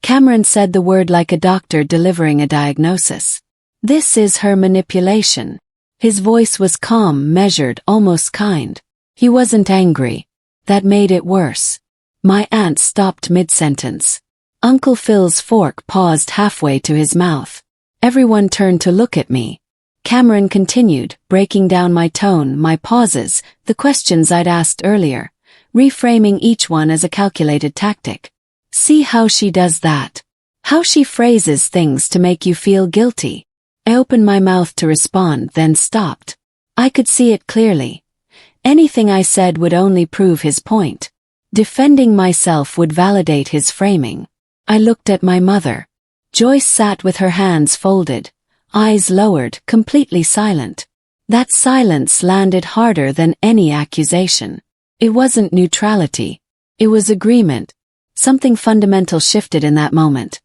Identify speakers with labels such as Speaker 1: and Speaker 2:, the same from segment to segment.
Speaker 1: Cameron said the word like a doctor delivering a diagnosis. "This is her manipulation." His voice was calm, measured, almost kind. He wasn't angry. That made it worse. My aunt stopped mid-sentence. Uncle Phil's fork paused halfway to his mouth. Everyone turned to look at me. Cameron continued, breaking down my tone, my pauses, the questions I'd asked earlier, reframing each one as a calculated tactic. "See how she does that? How she phrases things to make you feel guilty." I opened my mouth to respond, then stopped. I could see it clearly. Anything I said would only prove his point. Defending myself would validate his framing. I looked at my mother. Joyce sat with her hands folded, eyes lowered, completely silent. That silence landed harder than any accusation. It wasn't neutrality. It was agreement. Something fundamental shifted in that moment.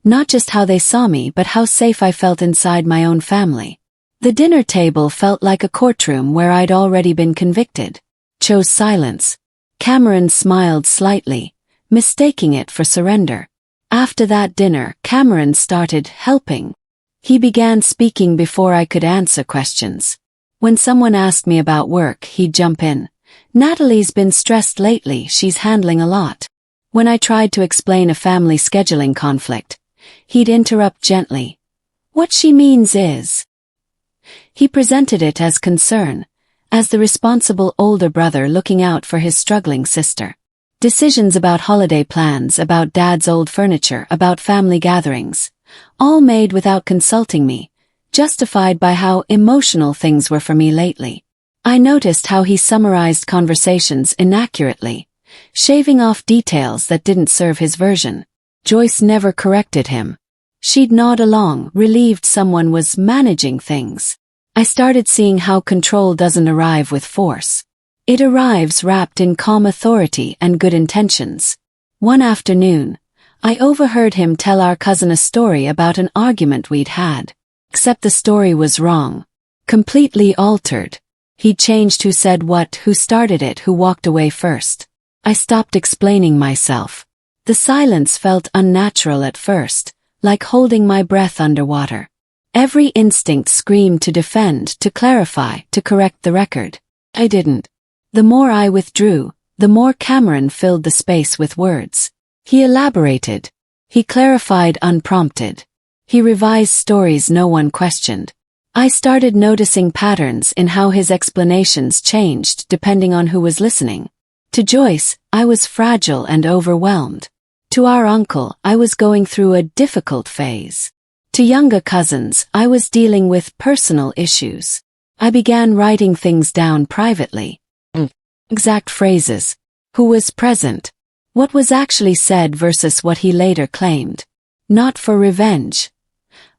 Speaker 1: Not just how they saw me, but how safe I felt inside my own family. The dinner table felt like a courtroom where I'd already been convicted. Chose silence. Cameron smiled slightly, mistaking it for surrender. After that dinner, Cameron started helping. He began speaking before I could answer questions. When someone asked me about work, he'd jump in. "Natalie's been stressed lately, she's handling a lot." When I tried to explain a family scheduling conflict, he'd interrupt gently. "What she means is..." He presented it as concern, as the responsible older brother looking out for his struggling sister. Decisions about holiday plans, about Dad's old furniture, about family gatherings, all made without consulting me, justified by how emotional things were for me lately. I noticed how he summarized conversations inaccurately, shaving off details that didn't serve his version. Joyce never corrected him. She'd nod along, relieved someone was managing things. I started seeing how control doesn't arrive with force. It arrives wrapped in calm authority and good intentions. One afternoon, I overheard him tell our cousin a story about an argument we'd had. Except the story was wrong. Completely altered. He'd changed who said what, who started it, who walked away first. I stopped explaining myself. The silence felt unnatural at first, like holding my breath underwater. Every instinct screamed to defend, to clarify, to correct the record. I didn't. The more I withdrew, the more Cameron filled the space with words. He elaborated. He clarified unprompted. He revised stories no one questioned. I started noticing patterns in how his explanations changed depending on who was listening. To Joyce, I was fragile and overwhelmed. To our uncle, I was going through a difficult phase. To younger cousins, I was dealing with personal issues. I began writing things down privately. Exact phrases. Who was present? What was actually said versus what he later claimed. Not for revenge.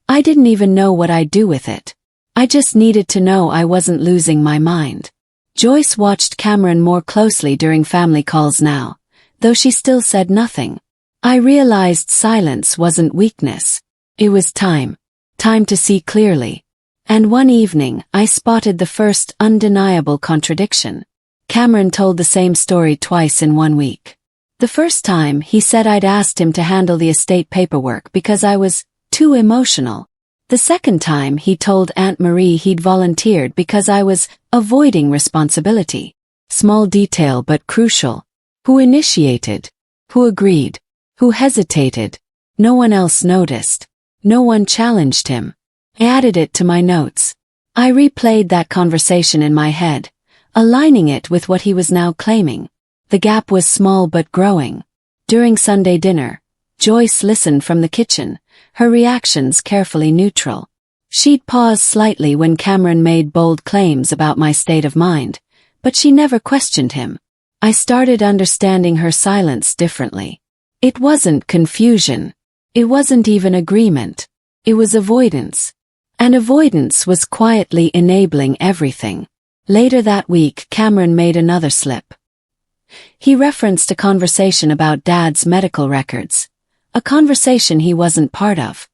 Speaker 1: I didn't even know what I'd do with it. I just needed to know I wasn't losing my mind. Joyce watched Cameron more closely during family calls now, though she still said nothing. I realized silence wasn't weakness. It was time. Time to see clearly. And one evening, I spotted the first undeniable contradiction. Cameron told the same story twice in 1 week. The first time, he said I'd asked him to handle the estate paperwork because I was too emotional. The second time, he told Aunt Marie he'd volunteered because I was avoiding responsibility. Small detail but crucial. Who initiated? Who agreed? Who hesitated? No one else noticed. No one challenged him. I added it to my notes. I replayed that conversation in my head, aligning it with what he was now claiming. The gap was small but growing. During Sunday dinner, Joyce listened from the kitchen, her reactions carefully neutral. She'd pause slightly when Cameron made bold claims about my state of mind, but she never questioned him. I started understanding her silence differently. It wasn't confusion. It wasn't even agreement. It was avoidance. And avoidance was quietly enabling everything. Later that week, Cameron made another slip. He referenced a conversation about Dad's medical records. A conversation he wasn't part of.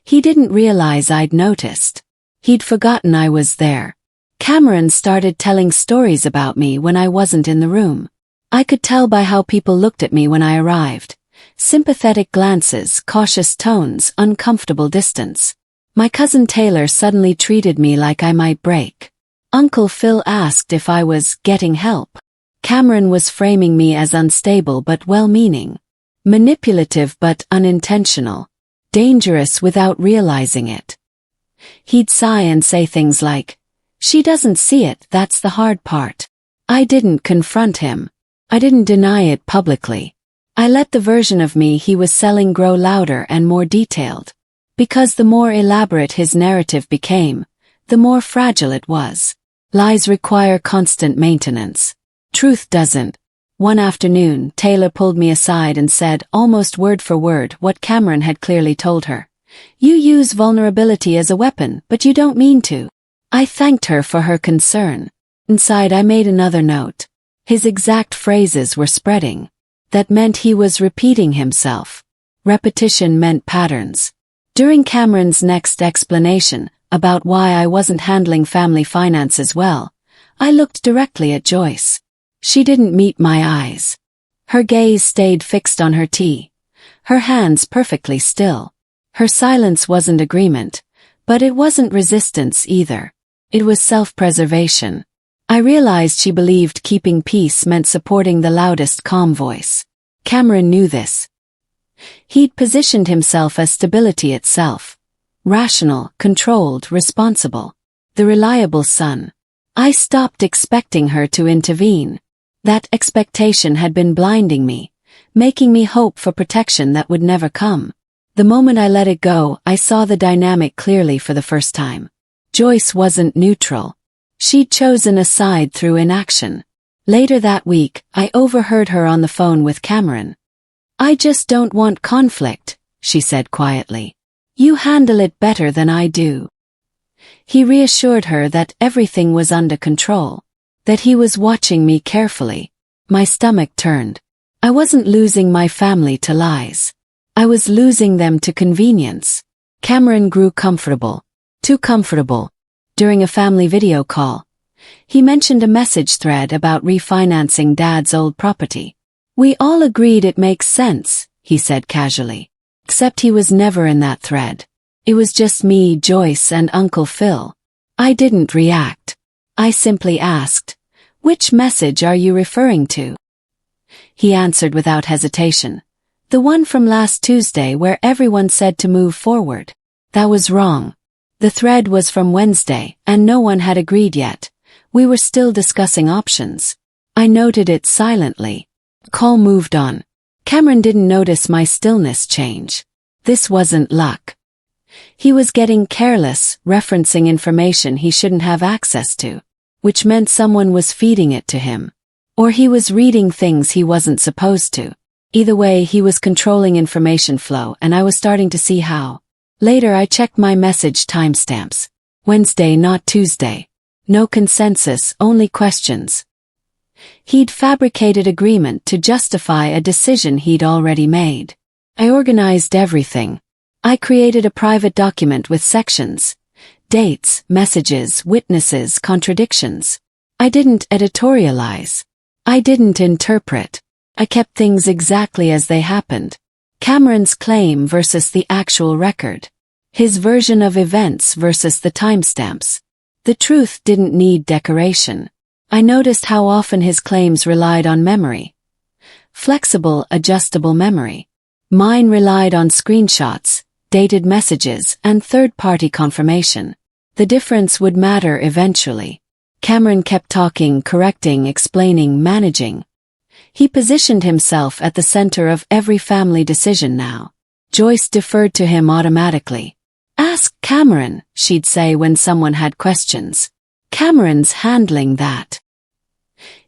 Speaker 1: He didn't realize I'd noticed. He'd forgotten I was there. Cameron started telling stories about me when I wasn't in the room. I could tell by how people looked at me when I arrived. Sympathetic glances, cautious tones, uncomfortable distance. My cousin Taylor suddenly treated me like I might break. Uncle Phil asked if I was getting help. Cameron was framing me as unstable but well-meaning. Manipulative but unintentional. Dangerous without realizing it. He'd sigh and say things like, "She doesn't see it, that's the hard part." I didn't confront him. I didn't deny it publicly. I let the version of me he was selling grow louder and more detailed. Because the more elaborate his narrative became, the more fragile it was. Lies require constant maintenance. Truth doesn't. One afternoon, Taylor pulled me aside and said, almost word for word, what Cameron had clearly told her. "You use vulnerability as a weapon, but you don't mean to." I thanked her for her concern. Inside I made another note. His exact phrases were spreading. That meant he was repeating himself. Repetition meant patterns. During Cameron's next explanation, about why I wasn't handling family finances well, I looked directly at Joyce. She didn't meet my eyes. Her gaze stayed fixed on her tea. Her hands perfectly still. Her silence wasn't agreement, but it wasn't resistance either. It was self-preservation. I realized she believed keeping peace meant supporting the loudest calm voice. Cameron knew this. He'd positioned himself as stability itself. Rational, controlled, responsible. The reliable son. I stopped expecting her to intervene. That expectation had been blinding me, making me hope for protection that would never come. The moment I let it go, I saw the dynamic clearly for the first time. Joyce wasn't neutral. She'd chosen a side through inaction. Later that week, I overheard her on the phone with Cameron. "I just don't want conflict," she said quietly. "You handle it better than I do." He reassured her that everything was under control, that he was watching me carefully. My stomach turned. I wasn't losing my family to lies. I was losing them to convenience. Cameron grew comfortable. Too comfortable. During a family video call, he mentioned a message thread about refinancing Dad's old property. "We all agreed it makes sense," he said casually. Except he was never in that thread. It was just me, Joyce, and Uncle Phil. I didn't react. I simply asked, "Which message are you referring to?" He answered without hesitation. "The one from last Tuesday where everyone said to move forward." That was wrong. The thread was from Wednesday, and no one had agreed yet. We were still discussing options. I noted it silently. The call moved on. Cameron didn't notice my stillness change. This wasn't luck. He was getting careless, referencing information he shouldn't have access to, which meant someone was feeding it to him. Or he was reading things he wasn't supposed to. Either way, he was controlling information flow, and I was starting to see how. Later I checked my message timestamps. Wednesday, not Tuesday. No consensus, only questions. He'd fabricated agreement to justify a decision he'd already made. I organized everything. I created a private document with sections. Dates, messages, witnesses, contradictions. I didn't editorialize. I didn't interpret. I kept things exactly as they happened. Cameron's claim versus the actual record. His version of events versus the timestamps. The truth didn't need decoration. I noticed how often his claims relied on memory. Flexible, adjustable memory. Mine relied on screenshots, dated messages, and third-party confirmation. The difference would matter eventually. Cameron kept talking, correcting, explaining, managing. He positioned himself at the center of every family decision now. Joyce deferred to him automatically. "Ask Cameron," she'd say when someone had questions. "Cameron's handling that."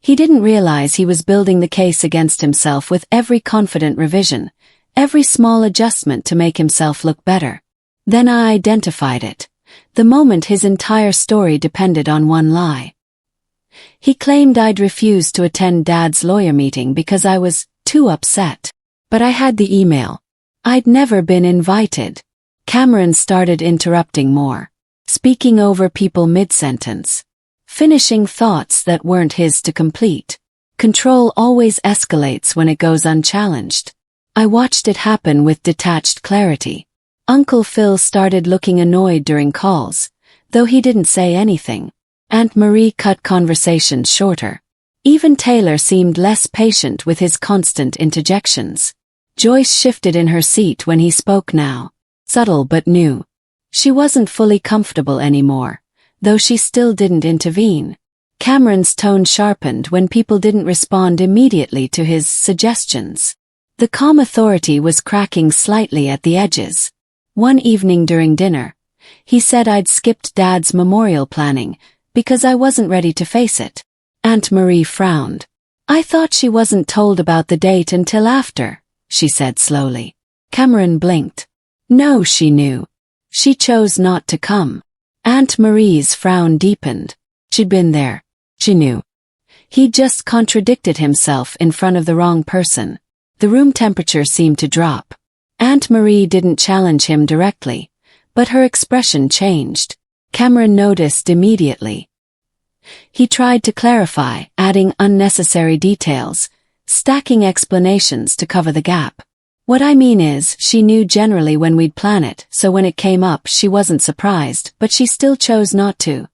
Speaker 1: He didn't realize he was building the case against himself with every confident revision, every small adjustment to make himself look better. Then I identified it. The moment his entire story depended on one lie. He claimed I'd refused to attend Dad's lawyer meeting because I was too upset. But I had the email. I'd never been invited. Cameron started interrupting more, speaking over people mid-sentence, finishing thoughts that weren't his to complete. Control always escalates when it goes unchallenged. I watched it happen with detached clarity. Uncle Phil started looking annoyed during calls, though he didn't say anything. Aunt Marie cut conversations shorter. Even Taylor seemed less patient with his constant interjections. Joyce shifted in her seat when he spoke now. Subtle but new. She wasn't fully comfortable anymore, though she still didn't intervene. Cameron's tone sharpened when people didn't respond immediately to his suggestions. The calm authority was cracking slightly at the edges. One evening during dinner, he said I'd skipped Dad's memorial planning because I wasn't ready to face it. Aunt Marie frowned. I thought she wasn't told about the date until after, she said slowly. Cameron blinked. No, she knew. She chose not to come. Aunt Marie's frown deepened. She'd been there. She knew. He just contradicted himself in front of the wrong person. The room temperature seemed to drop. Aunt Marie didn't challenge him directly, but her expression changed. Cameron noticed immediately. He tried to clarify, adding unnecessary details, stacking explanations to cover the gap. What I mean is, she knew generally when we'd plan it, so when it came up she wasn't surprised, but she still chose not to.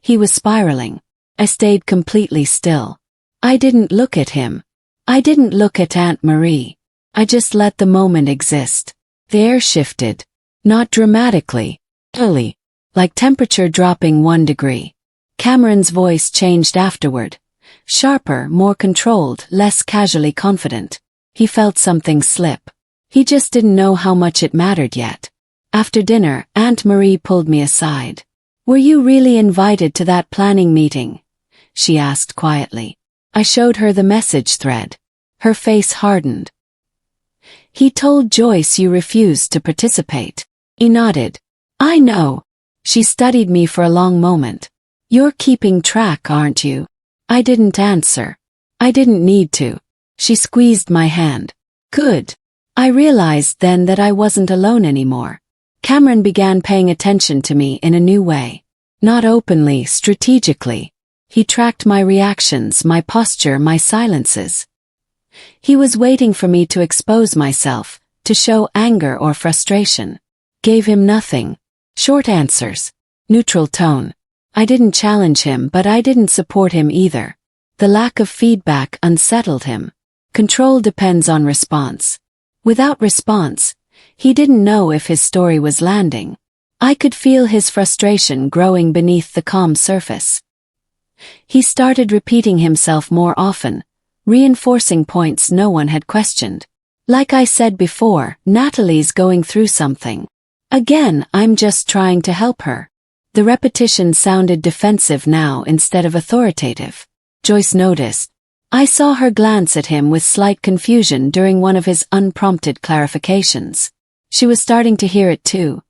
Speaker 1: He was spiraling. I stayed completely still. I didn't look at him. I didn't look at Aunt Marie. I just let the moment exist. The air shifted. Not dramatically. Slowly. Like temperature dropping 1 degree. Cameron's voice changed afterward. Sharper, more controlled, less casually confident. He felt something slip. He just didn't know how much it mattered yet. After dinner, Aunt Marie pulled me aside. Were you really invited to that planning meeting? She asked quietly. I showed her the message thread. Her face hardened. He told Joyce you refused to participate. He nodded. I know. She studied me for a long moment. You're keeping track, aren't you? I didn't answer. I didn't need to. She squeezed my hand. Good. I realized then that I wasn't alone anymore. Cameron began paying attention to me in a new way. Not openly, strategically. He tracked my reactions, my posture, my silences. He was waiting for me to expose myself, to show anger or frustration. Gave him nothing. Short answers. Neutral tone. I didn't challenge him, but I didn't support him either. The lack of feedback unsettled him. Control depends on response. Without response, he didn't know if his story was landing. I could feel his frustration growing beneath the calm surface. He started repeating himself more often, reinforcing points no one had questioned. Like I said before, Natalie's going through something. Again, I'm just trying to help her. The repetition sounded defensive now instead of authoritative. Joyce noticed. I saw her glance at him with slight confusion during one of his unprompted clarifications. She was starting to hear it too.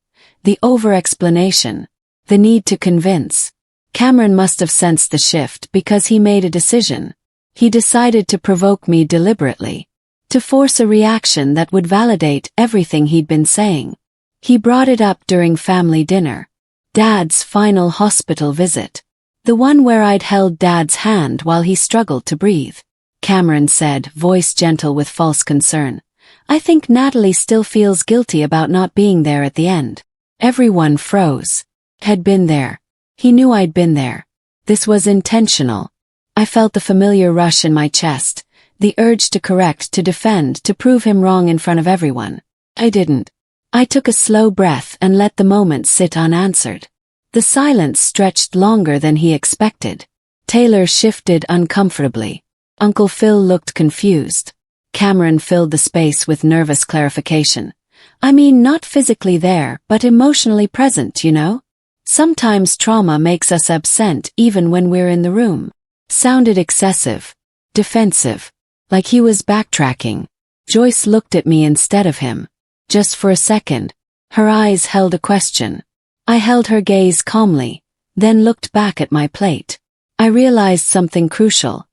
Speaker 1: The over-explanation. The need to convince. Cameron must have sensed the shift because he made a decision. He decided to provoke me deliberately. To force a reaction that would validate everything he'd been saying. He brought it up during family dinner. Dad's final hospital visit. The one where I'd held Dad's hand while he struggled to breathe. Cameron said, voice gentle with false concern. I think Natalie still feels guilty about not being there at the end. Everyone froze. Had been there. He knew I'd been there. This was intentional. I felt the familiar rush in my chest, the urge to correct, to defend, to prove him wrong in front of everyone. I didn't. I took a slow breath and let the moment sit unanswered. The silence stretched longer than he expected. Taylor shifted uncomfortably. Uncle Phil looked confused. Cameron filled the space with nervous clarification. I mean, not physically there, but emotionally present, you know? Sometimes trauma makes us absent even when we're in the room. Sounded excessive. Defensive. Like he was backtracking. Joyce looked at me instead of him. Just for a second. Her eyes held a question. I held her gaze calmly, then looked back at my plate. I realized something crucial.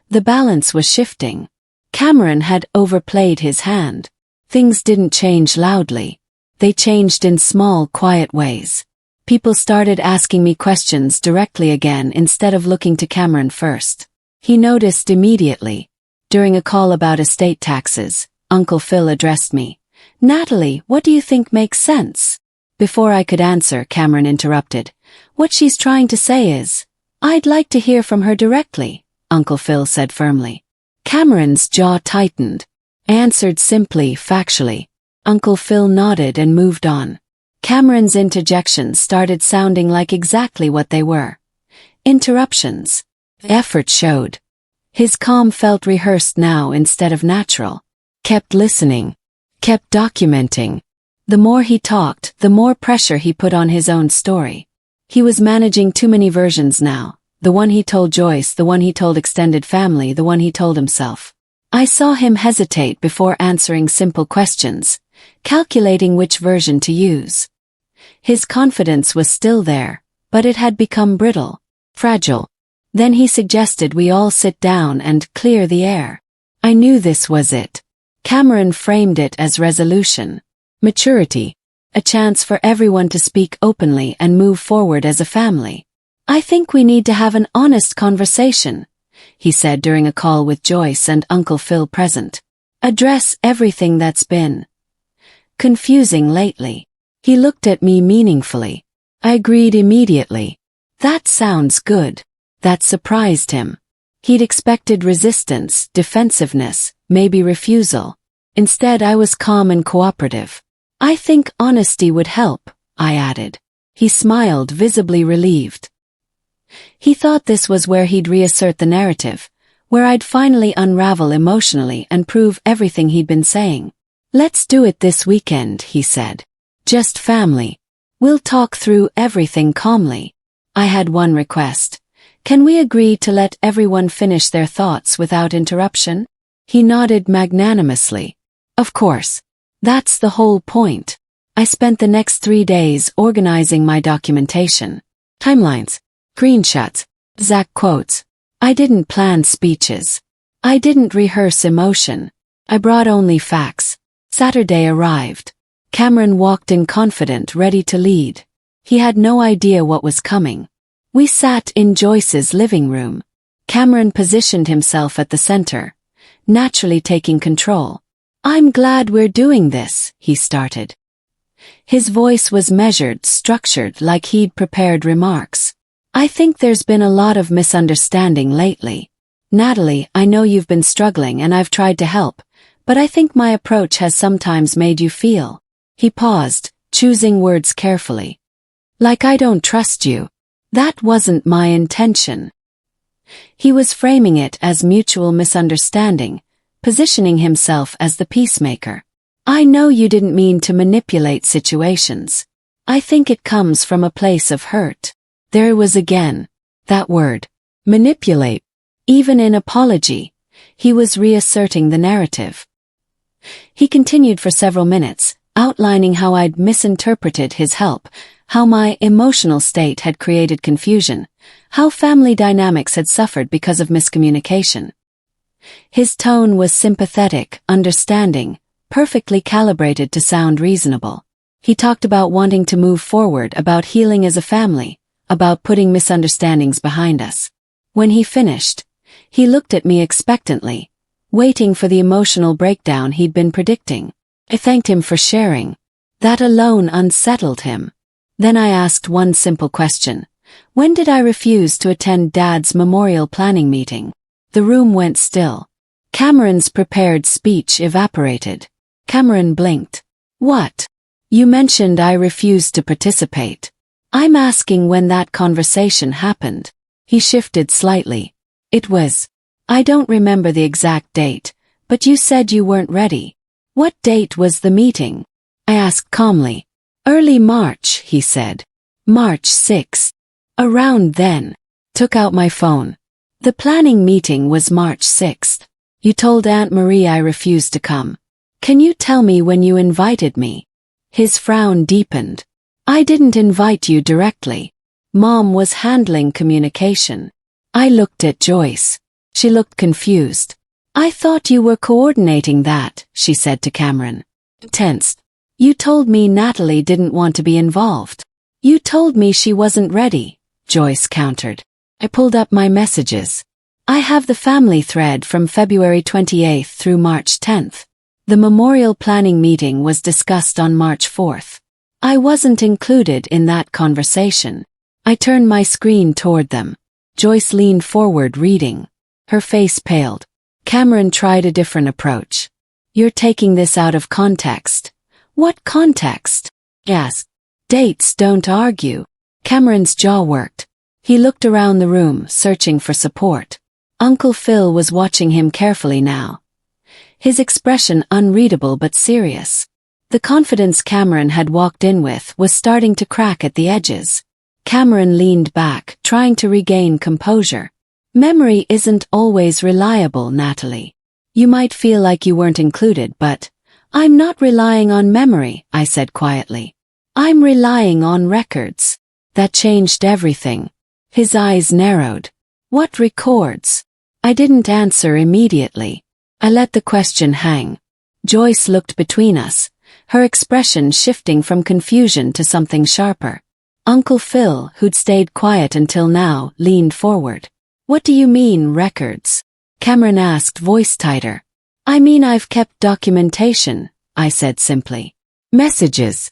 Speaker 1: The balance was shifting. Cameron had overplayed his hand. Things didn't change loudly. They changed in small, quiet ways. People started asking me questions directly again instead of looking to Cameron first. He noticed immediately. During a call about estate taxes, Uncle Phil addressed me. Natalie, what do you think makes sense? Before I could answer, Cameron interrupted. What she's trying to say is, I'd like to hear from her directly, Uncle Phil said firmly. Cameron's jaw tightened. I answered simply, factually. Uncle Phil nodded and moved on. Cameron's interjections started sounding like exactly what they were. Interruptions. Effort showed. His calm felt rehearsed now instead of natural. Kept listening. Kept documenting. The more he talked, the more pressure he put on his own story. He was managing too many versions now. The one he told Joyce, the one he told extended family, the one he told himself. I saw him hesitate before answering simple questions, calculating which version to use. His confidence was still there, but it had become brittle, fragile. Then he suggested we all sit down and clear the air. I knew this was it. Cameron framed it as resolution, maturity, a chance for everyone to speak openly and move forward as a family. I think we need to have an honest conversation, he said during a call with Joyce and Uncle Phil present. Address everything that's been confusing lately. He looked at me meaningfully. I agreed immediately. That sounds good. That surprised him. He'd expected resistance, defensiveness, maybe refusal. Instead, I was calm and cooperative. I think honesty would help, I added. He smiled, visibly relieved. He thought this was where he'd reassert the narrative, where I'd finally unravel emotionally and prove everything he'd been saying. Let's do it this weekend, he said. Just family. We'll talk through everything calmly. I had one request. Can we agree to let everyone finish their thoughts without interruption? He nodded magnanimously. Of course. That's the whole point. I spent the next 3 days organizing my documentation. Timelines. Screenshots. Exact quotes. I didn't plan speeches. I didn't rehearse emotion. I brought only facts. Saturday arrived. Cameron walked in confident, ready to lead. He had no idea what was coming. We sat in Joyce's living room. Cameron positioned himself at the center, naturally taking control. I'm glad we're doing this, he started. His voice was measured, structured, like he'd prepared remarks. I think there's been a lot of misunderstanding lately. Natalie, I know you've been struggling and I've tried to help, but I think my approach has sometimes made you feel. He paused, choosing words carefully. Like I don't trust you. That wasn't my intention. He was framing it as mutual misunderstanding, positioning himself as the peacemaker. I know you didn't mean to manipulate situations. I think it comes from a place of hurt. There it was again. That word. Manipulate. Even in apology, he was reasserting the narrative. He continued for several minutes, outlining how I'd misinterpreted his help, how my emotional state had created confusion, how family dynamics had suffered because of miscommunication. His tone was sympathetic, understanding, perfectly calibrated to sound reasonable. He talked about wanting to move forward, about healing as a family, about putting misunderstandings behind us. When he finished, he looked at me expectantly, waiting for the emotional breakdown he'd been predicting. I thanked him for sharing. That alone unsettled him. Then I asked one simple question. When did I refuse to attend Dad's memorial planning meeting? The room went still. Cameron's prepared speech evaporated. Cameron blinked. What? You mentioned I refused to participate. I'm asking when that conversation happened. He shifted slightly. It was. I don't remember the exact date, but you said you weren't ready. What date was the meeting? I asked calmly. Early March, he said. March 6th. Around then. Took out my phone. The planning meeting was March 6th. You told Aunt Marie I refused to come. Can you tell me when you invited me? His frown deepened. I didn't invite you directly. Mom was handling communication. I looked at Joyce. She looked confused. I thought you were coordinating that, she said to Cameron. Tensed. You told me Natalie didn't want to be involved. You told me she wasn't ready, Joyce countered. I pulled up my messages. I have the family thread from February 28th through March 10th. The memorial planning meeting was discussed on March 4th. I wasn't included in that conversation. I turned my screen toward them. Joyce leaned forward reading. Her face paled. Cameron tried a different approach. You're taking this out of context. What context? Yes. Dates don't argue. Cameron's jaw worked. He looked around the room, searching for support. Uncle Phil was watching him carefully now. His expression unreadable but serious. The confidence Cameron had walked in with was starting to crack at the edges. Cameron leaned back, trying to regain composure. Memory isn't always reliable, Natalie. You might feel like you weren't included, but I'm not relying on memory, I said quietly. I'm relying on records. That changed everything. His eyes narrowed. What records? I didn't answer immediately. I let the question hang. Joyce looked between us, her expression shifting from confusion to something sharper. Uncle Phil, who'd stayed quiet until now, leaned forward. What do you mean, records? Cameron asked, voice tighter. I mean I've kept documentation, I said simply. Messages.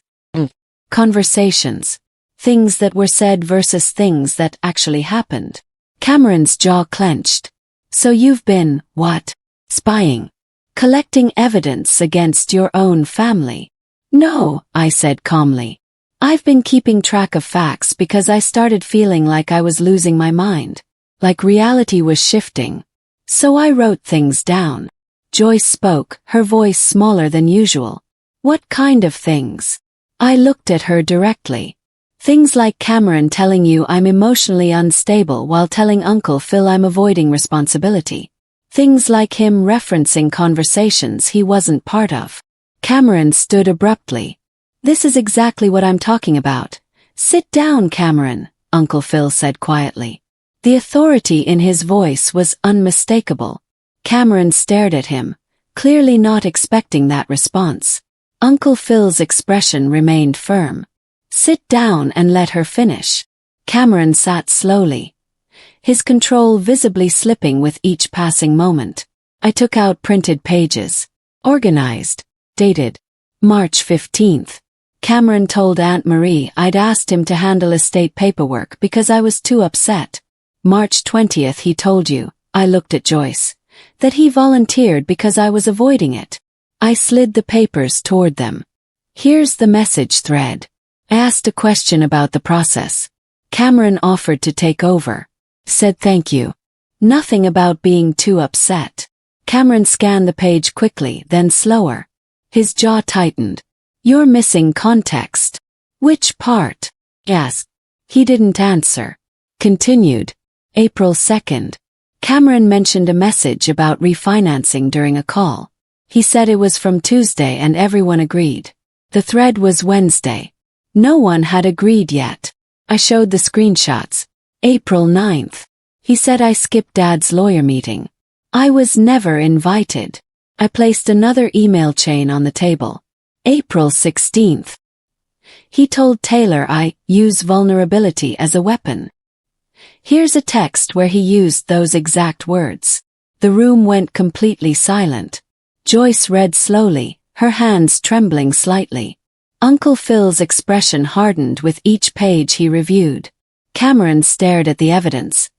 Speaker 1: Conversations. Things that were said versus things that actually happened. Cameron's jaw clenched. So you've been, what? Spying. Collecting evidence against your own family. No, I said calmly. I've been keeping track of facts because I started feeling like I was losing my mind. Like reality was shifting. So I wrote things down. Joyce spoke, her voice smaller than usual. What kind of things? I looked at her directly. Things like Cameron telling you I'm emotionally unstable while telling Uncle Phil I'm avoiding responsibility. Things like him referencing conversations he wasn't part of. Cameron stood abruptly. This is exactly what I'm talking about. Sit down, Cameron, Uncle Phil said quietly. The authority in his voice was unmistakable. Cameron stared at him, clearly not expecting that response. Uncle Phil's expression remained firm. Sit down and let her finish. Cameron sat slowly, his control visibly slipping with each passing moment. I took out printed pages. Organized. Dated. March 15th. Cameron told Aunt Marie I'd asked him to handle estate paperwork because I was too upset. March 20th he told you, I looked at Joyce, that he volunteered because I was avoiding it. I slid the papers toward them. Here's the message thread. I asked a question about the process. Cameron offered to take over. Said thank you. Nothing about being too upset. Cameron scanned the page quickly, then slower. His jaw tightened. You're missing context. Which part? Asked. He didn't answer. Continued. April 2nd. Cameron mentioned a message about refinancing during a call. He said it was from Tuesday and everyone agreed. The thread was Wednesday. No one had agreed yet. I showed the screenshots. April 9th. He said I skipped Dad's lawyer meeting. I was never invited. I placed another email chain on the table. April 16th. He told Taylor I use vulnerability as a weapon. Here's a text where he used those exact words. The room went completely silent. Joyce read slowly, her hands trembling slightly. Uncle Phil's expression hardened with each page he reviewed. Cameron stared at the evidence,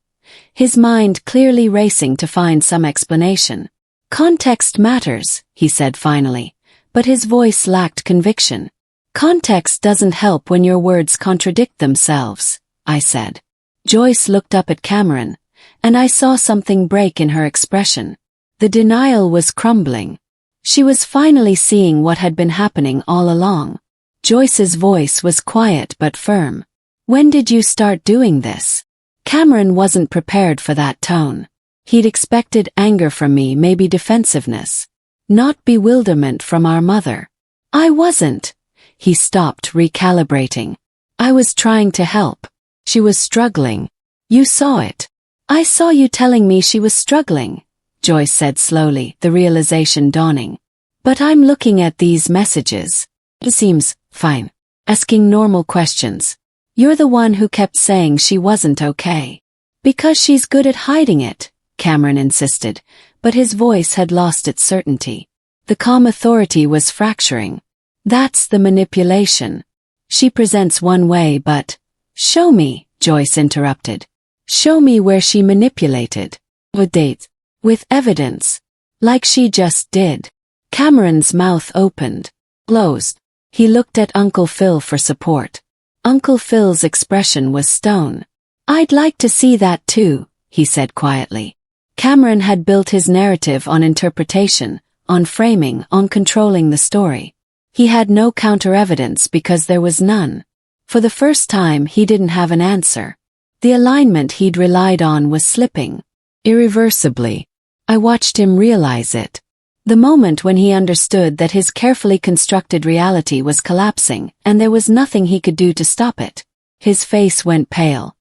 Speaker 1: his mind clearly racing to find some explanation. Context matters, he said finally, but his voice lacked conviction. Context doesn't help when your words contradict themselves, I said. Joyce looked up at Cameron, and I saw something break in her expression. The denial was crumbling. She was finally seeing what had been happening all along. Joyce's voice was quiet but firm. When did you start doing this? Cameron wasn't prepared for that tone. He'd expected anger from me, maybe defensiveness. Not bewilderment from our mother. I wasn't. He stopped, recalibrating. I was trying to help. She was struggling. You saw it. I saw you telling me she was struggling, Joyce said slowly, the realization dawning. But I'm looking at these messages. It seems fine. Asking normal questions. You're the one who kept saying she wasn't okay. Because she's good at hiding it, Cameron insisted, but his voice had lost its certainty. The calm authority was fracturing. That's the manipulation. She presents one way but— Show me, Joyce interrupted. Show me where she manipulated. With dates. With evidence. Like she just did. Cameron's mouth opened. Closed. He looked at Uncle Phil for support. Uncle Phil's expression was stone. I'd like to see that too, he said quietly. Cameron had built his narrative on interpretation, on framing, on controlling the story. He had no counter-evidence because there was none. For the first time he didn't have an answer. The alignment he'd relied on was slipping. Irreversibly. I watched him realize it. The moment when he understood that his carefully constructed reality was collapsing and there was nothing he could do to stop it. His face went pale.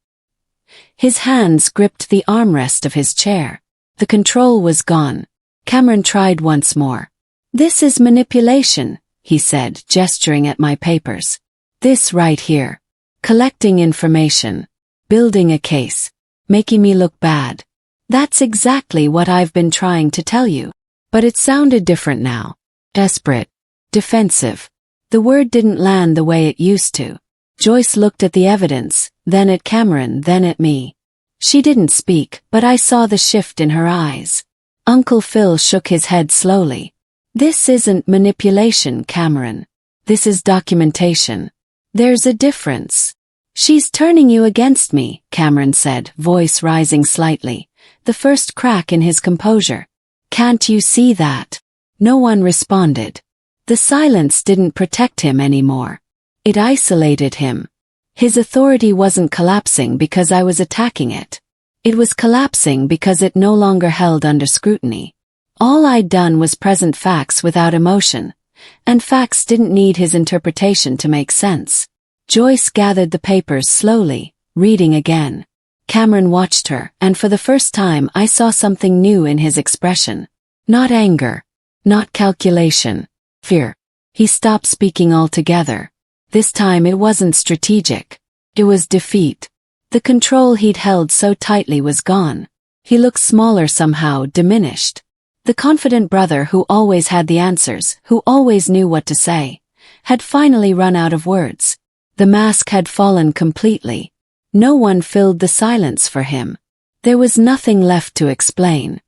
Speaker 1: His hands gripped the armrest of his chair. The control was gone. Cameron tried once more. This is manipulation, he said, gesturing at my papers. This right here. Collecting information. Building a case. Making me look bad. That's exactly what I've been trying to tell you. But it sounded different now. Desperate. Defensive. The word didn't land the way it used to. Joyce looked at the evidence, then at Cameron, then at me. She didn't speak, but I saw the shift in her eyes. Uncle Phil shook his head slowly. This isn't manipulation, Cameron. This is documentation. There's a difference. She's turning you against me, Cameron said, voice rising slightly, the first crack in his composure. Can't you see that? No one responded. The silence didn't protect him anymore. It isolated him. His authority wasn't collapsing because I was attacking it. It was collapsing because it no longer held under scrutiny. All I'd done was present facts without emotion, and facts didn't need his interpretation to make sense. Joyce gathered the papers slowly, reading again. Cameron watched her, and for the first time I saw something new in his expression. Not anger. Not calculation. Fear. He stopped speaking altogether. This time it wasn't strategic. It was defeat. The control he'd held so tightly was gone. He looked smaller somehow, diminished. The confident brother who always had the answers, who always knew what to say, had finally run out of words. The mask had fallen completely. No one filled the silence for him. There was nothing left to explain.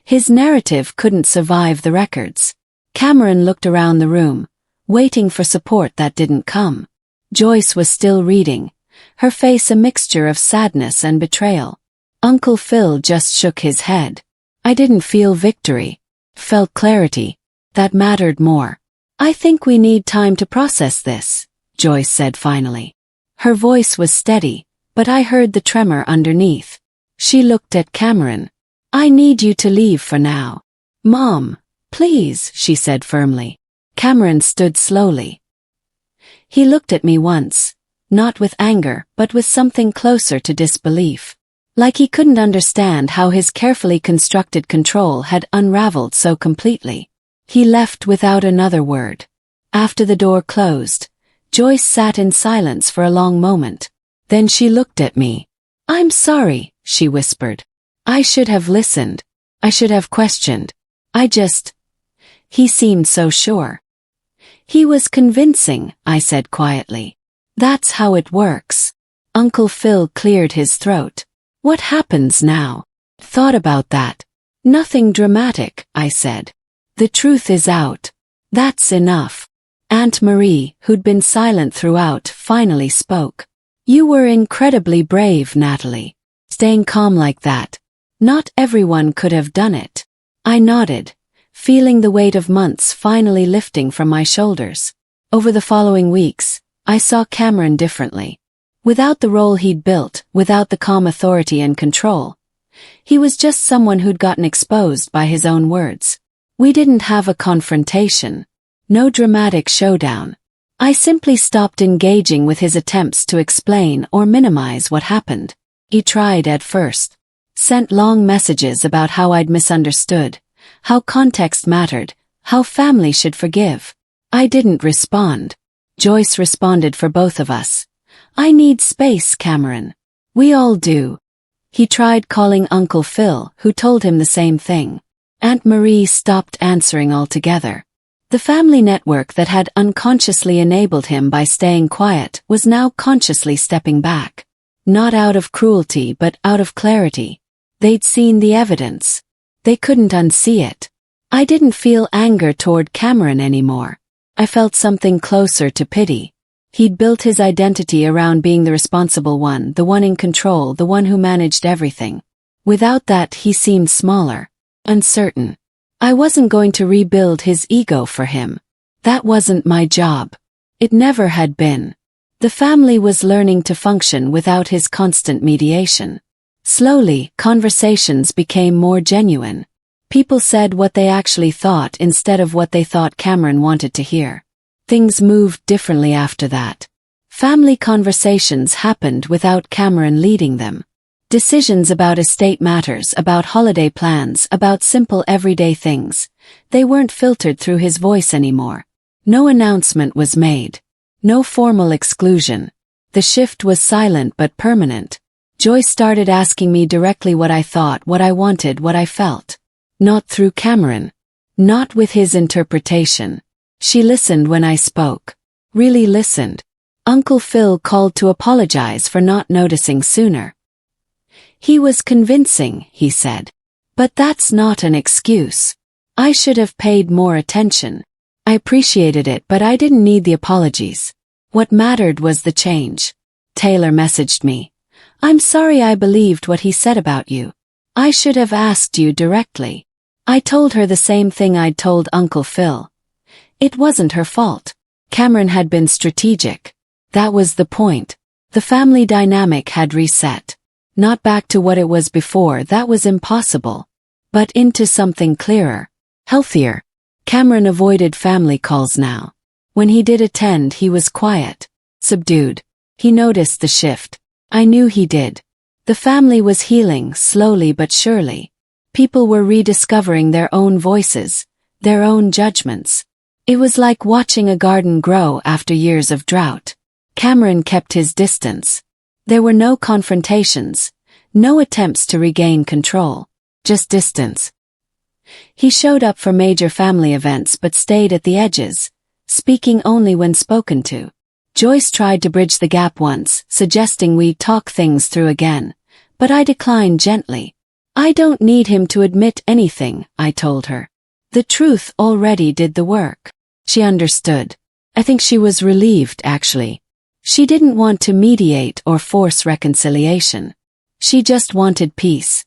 Speaker 1: His narrative couldn't survive the records. Cameron looked around the room, waiting for support that didn't come. Joyce was still reading, her face a mixture of sadness and betrayal. Uncle Phil just shook his head. I didn't feel victory. Felt clarity. That mattered more. I think we need time to process this, Joyce said finally. Her voice was steady, but I heard the tremor underneath. She looked at Cameron. I need you to leave for now. Mom, please, she said firmly. Cameron stood slowly. He looked at me once, not with anger, but with something closer to disbelief. Like he couldn't understand how his carefully constructed control had unraveled so completely. He left without another word. After the door closed, Joyce sat in silence for a long moment. Then she looked at me. I'm sorry, she whispered. I should have listened. I should have questioned. He seemed so sure. He was convincing, I said quietly. That's how it works. Uncle Phil cleared his throat. What happens now? Thought about that. Nothing dramatic, I said. The truth is out. That's enough. Aunt Marie, who'd been silent throughout, finally spoke. You were incredibly brave, Natalie. Staying calm like that. Not everyone could have done it. I nodded, feeling the weight of months finally lifting from my shoulders. Over the following weeks, I saw Cameron differently. Without the role he'd built, without the calm authority and control. He was just someone who'd gotten exposed by his own words. We didn't have a confrontation. No dramatic showdown. I simply stopped engaging with his attempts to explain or minimize what happened. He tried at first. Sent long messages about how I'd misunderstood, how context mattered, how family should forgive. I didn't respond. Joyce responded for both of us. I need space, Cameron. We all do. He tried calling Uncle Phil, who told him the same thing. Aunt Marie stopped answering altogether. The family network that had unconsciously enabled him by staying quiet was now consciously stepping back. Not out of cruelty but out of clarity. They'd seen the evidence. They couldn't unsee it. I didn't feel anger toward Cameron anymore. I felt something closer to pity. He'd built his identity around being the responsible one, the one in control, the one who managed everything. Without that, he seemed smaller, uncertain. I wasn't going to rebuild his ego for him. That wasn't my job. It never had been. The family was learning to function without his constant mediation. Slowly, conversations became more genuine. People said what they actually thought instead of what they thought Cameron wanted to hear. Things moved differently after that. Family conversations happened without Cameron leading them. Decisions about estate matters, about holiday plans, about simple everyday things. They weren't filtered through his voice anymore. No announcement was made. No formal exclusion. The shift was silent but permanent. Joy started asking me directly what I thought, what I wanted, what I felt. Not through Cameron. Not with his interpretation. She listened when I spoke. Really listened. Uncle Phil called to apologize for not noticing sooner. He was convincing, he said. But that's not an excuse. I should have paid more attention. I appreciated it, but I didn't need the apologies. What mattered was the change. Taylor messaged me. I'm sorry I believed what he said about you. I should have asked you directly. I told her the same thing I'd told Uncle Phil. It wasn't her fault. Cameron had been strategic. That was the point. The family dynamic had reset. Not back to what it was before, that was impossible. But into something clearer. Healthier. Cameron avoided family calls now. When he did attend, he was quiet. Subdued. He noticed the shift. I knew he did. The family was healing, slowly but surely. People were rediscovering their own voices, their own judgments. It was like watching a garden grow after years of drought. Cameron kept his distance. There were no confrontations, no attempts to regain control, just distance. He showed up for major family events but stayed at the edges, speaking only when spoken to. Joyce tried to bridge the gap once, suggesting we talk things through again, but I declined gently. I don't need him to admit anything, I told her. The truth already did the work. She understood. I think she was relieved, actually. She didn't want to mediate or force reconciliation. She just wanted peace.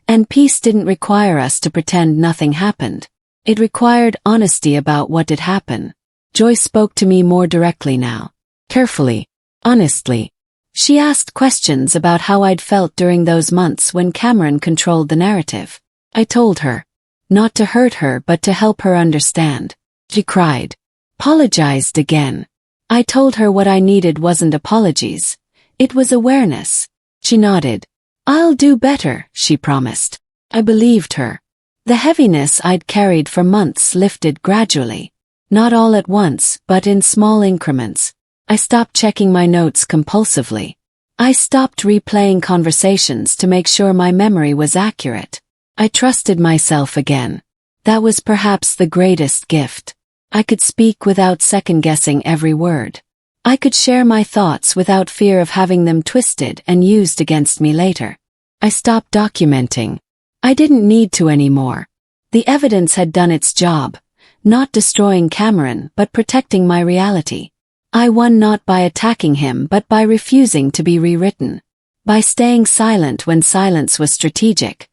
Speaker 1: And peace didn't require us to pretend nothing happened. It required honesty about what did happen. Joyce spoke to me more directly now. Carefully. Honestly. She asked questions about how I'd felt during those months when Cameron controlled the narrative. I told her. Not to hurt her but to help her understand. She cried. Apologized again. I told her what I needed wasn't apologies. It was awareness. She nodded. I'll do better, she promised. I believed her. The heaviness I'd carried for months lifted gradually. Not all at once, but in small increments. I stopped checking my notes compulsively. I stopped replaying conversations to make sure my memory was accurate. I trusted myself again. That was perhaps the greatest gift. I could speak without second-guessing every word. I could share my thoughts without fear of having them twisted and used against me later. I stopped documenting. I didn't need to anymore. The evidence had done its job, not destroying Cameron but protecting my reality. I won not by attacking him but by refusing to be rewritten. By staying silent when silence was strategic,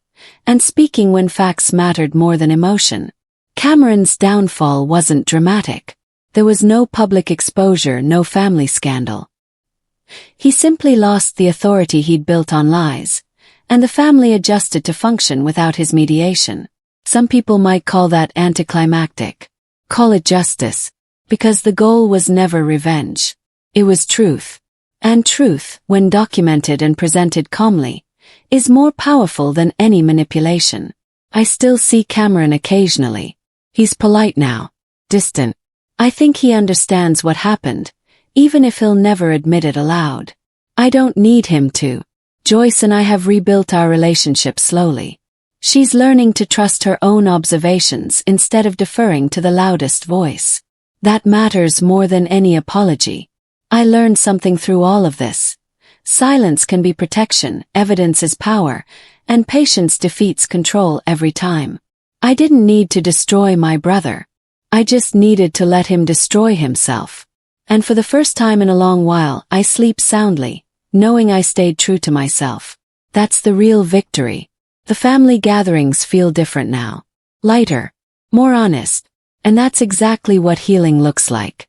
Speaker 1: and speaking when facts mattered more than emotion. Cameron's downfall wasn't dramatic. There was no public exposure, no family scandal. He simply lost the authority he'd built on lies, and the family adjusted to function without his mediation. Some people might call that anticlimactic. Call it justice. Because the goal was never revenge. It was truth. And truth, when documented and presented calmly, is more powerful than any manipulation. I still see Cameron occasionally. He's polite now. Distant. I think he understands what happened, even if he'll never admit it aloud. I don't need him to. Joyce and I have rebuilt our relationship slowly. She's learning to trust her own observations instead of deferring to the loudest voice. That matters more than any apology. I learned something through all of this. Silence can be protection, evidence is power, and patience defeats control every time. I didn't need to destroy my brother. I just needed to let him destroy himself. And for the first time in a long while, I sleep soundly, knowing I stayed true to myself. That's the real victory. The family gatherings feel different now. Lighter. More honest. And that's exactly what healing looks like.